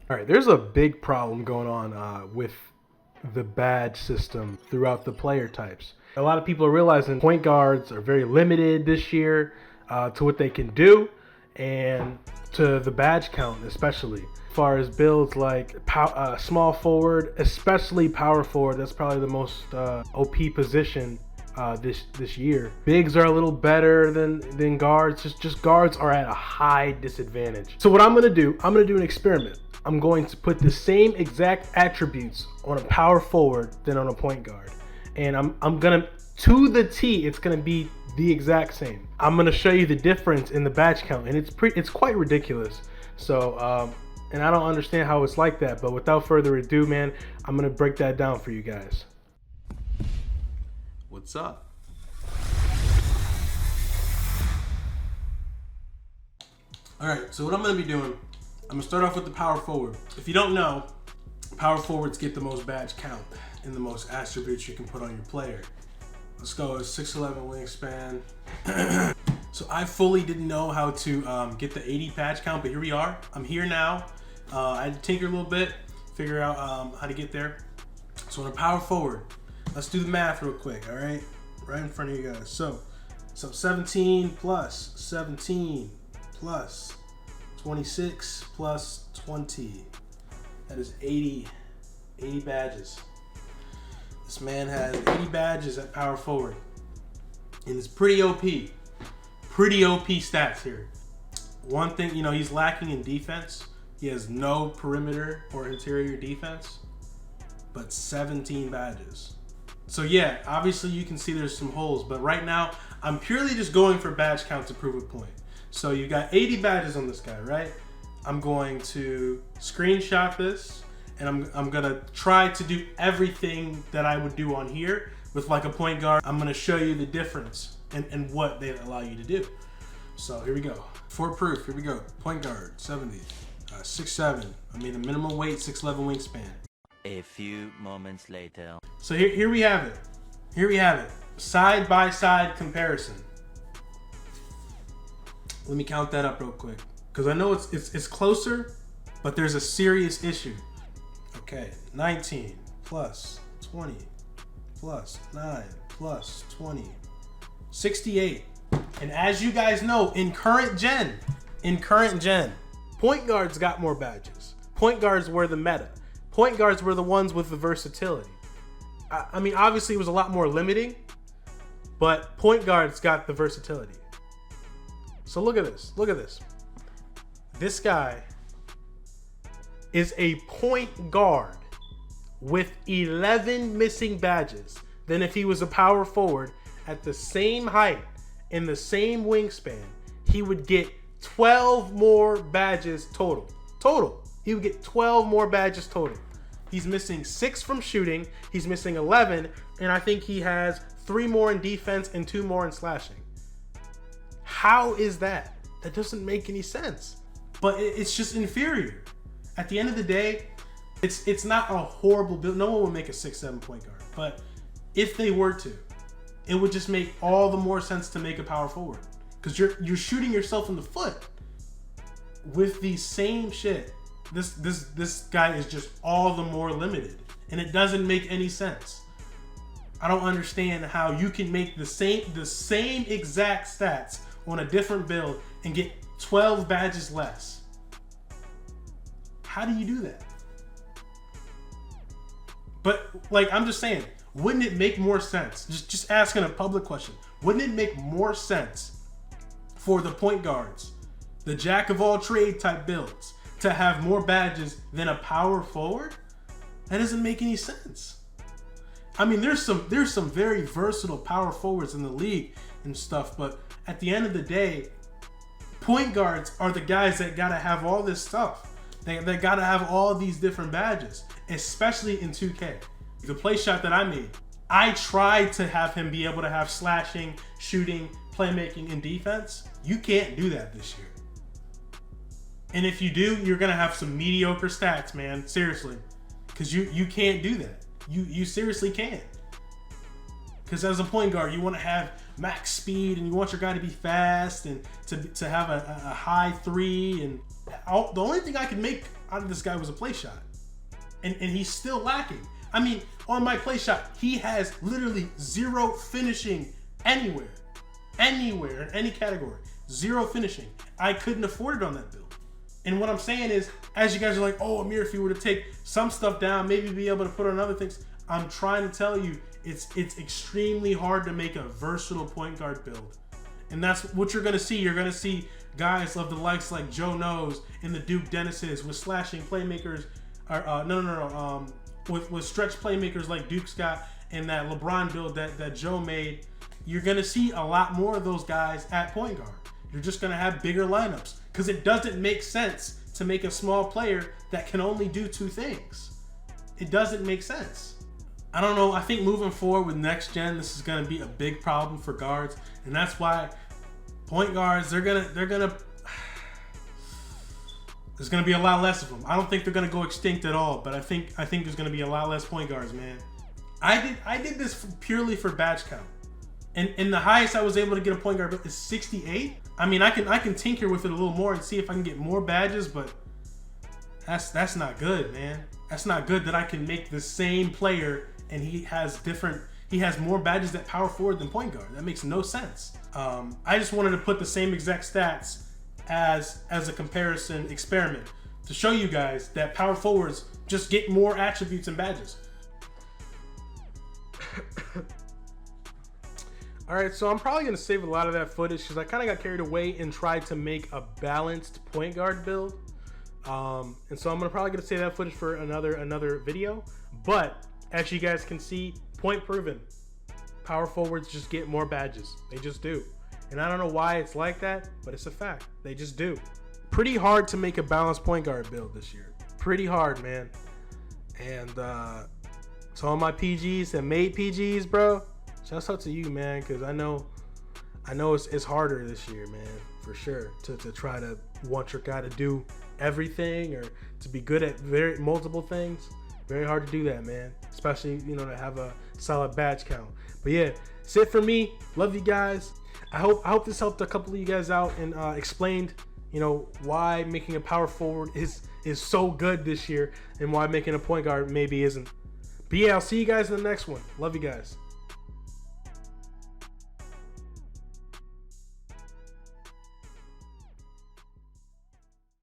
All right, there's a big problem going on with the badge system throughout the player types. A lot of people are realizing point guards are very limited this year to what they can do and to the badge count, especially. As far as builds like small forward, especially power forward, that's probably the most OP position this year. Bigs are a little better than guards. Just guards are at a high disadvantage. So what I'm gonna do, I'm gonna do an experiment. I'm going to put the same exact attributes on a power forward than on a point guard, and I'm gonna to the T. It's gonna be the exact same. I'm gonna show you the difference in the badge count, and it's quite ridiculous. So and I don't understand how it's like that. But without further ado, man, I'm gonna break that down for you guys. What's up? All right, so what I'm gonna be doing, I'm gonna start off with the power forward. If you don't know, power forwards get the most badge count and the most attributes you can put on your player. Let's go with 6'11" wingspan. So I fully didn't know how to get the 80 badge count, but here we are. I'm here now. I had to tinker a little bit, figure out how to get there. So on a power forward, let's do the math real quick, all right? Right in front of you guys. So 17 plus 17 plus 26 plus 20. That is 80 badges. This man has 80 badges at power forward. And it's pretty OP. Pretty OP stats here. One thing, he's lacking in defense. He has no perimeter or interior defense, but 17 badges. So yeah, obviously you can see there's some holes, but right now I'm purely just going for badge count to prove a point. So you got 80 badges on this guy, right? I'm going to screenshot this, and I'm gonna try to do everything that I would do on here with like a point guard. I'm gonna show you the difference and what they allow you to do. So here we go. For proof, here we go. Point guard, 70, 6'7". I mean, the minimum weight, 6'11" wingspan. A few moments later. So here we have it. Here we have it. Side by side comparison. Let me count that up real quick, because I know it's closer, but there's a serious issue. Okay, 19 plus 20 plus 9 plus 20, 68. And as you guys know, in current gen, point guards got more badges. Point guards were the meta. Point guards were the ones with the versatility. I mean, obviously it was a lot more limiting, but point guards got the versatility. So look at this. Look at this. This guy is a point guard with 11 missing badges than if he was a power forward at the same height and the same wingspan. He would get 12 more badges total. He would get 12 more badges total. He's missing 6 from shooting. He's missing 11. And I think he has 3 more in defense and 2 more in slashing. How is that? That doesn't make any sense. But it's just inferior. At the end of the day, it's not a horrible build. No one would make a 6'7" point guard. But if they were to, it would just make all the more sense to make a power forward. Because you're shooting yourself in the foot with the same shit. This guy is just all the more limited, and it doesn't make any sense. I don't understand how you can make the same exact stats on a different build and get 12 badges less. How do you do that? But like, I'm just saying, wouldn't it make more sense? Just asking a public question. Wouldn't it make more sense for the point guards, the jack of all trade type builds, to have more badges than a power forward? That doesn't make any sense. I mean, there's some very versatile power forwards in the league and stuff, but at the end of the day, point guards are the guys that gotta have all this stuff. They gotta have all these different badges, especially in 2K. The play shot that I made, I tried to have him be able to have slashing, shooting, playmaking, and defense. You can't do that this year. And if you do, you're gonna have some mediocre stats, man. Seriously, because you can't do that. You seriously can't. Because as a point guard, you want to have max speed, and you want your guy to be fast and to have a high three. And the only thing I out of this guy was a play shot. And he's still lacking. I mean, on my play shot, he has literally 0 finishing anywhere, in any category. 0 finishing. I couldn't afford it on that build. And what I'm saying is, as you guys are like, oh, Amir, if you were to take some stuff down, maybe be able to put on other things. I'm trying to tell you, it's extremely hard to make a versatile point guard build. And that's what you're going to see. You're going to see guys of the likes like Joe Knows and the Duke Dennises with slashing playmakers. With stretch playmakers like Duke Scott and that LeBron build that Joe made. You're going to see a lot more of those guys at point guard. You're just going to have bigger lineups because it doesn't make sense to make a small player that can only do 2 things. It doesn't make sense. I don't know. I think moving forward with next gen, this is going to be a big problem for guards, and that's why point guards they're gonna there's gonna be a lot less of them. I don't think they're gonna go extinct at all, but I think there's gonna be a lot less point guards, man. I did this purely for badge count, and the highest I was able to get a point guard is 68. I mean, I can tinker with it a little more and see if I can get more badges, but that's not good, man. That's not good that I can make the same player and he has more badges at power forward than point guard. That makes no sense. I just wanted to put the same exact stats as a comparison experiment to show you guys that power forwards just get more attributes and badges. All right, so I'm probably going to save a lot of that footage because I kind of got carried away and tried to make a balanced point guard build. And so I'm probably going to save that footage for another video. But as you guys can see, point proven. Power forwards just get more badges. They just do. And I don't know why it's like that, but it's a fact. They just do. Pretty hard to make a balanced point guard build this year. Pretty hard, man. And so all my PGs that made PGs, bro, shouts out to you, man, because I know it's harder this year, man, for sure, to try to want your guy to do everything or to be good at multiple things. Very hard to do that, man, especially, to have a solid badge count. But yeah, that's it for me. Love you guys. I hope this helped a couple of you guys out and explained, why making a power forward is so good this year and why making a point guard maybe isn't. But yeah, I'll see you guys in the next one. Love you guys.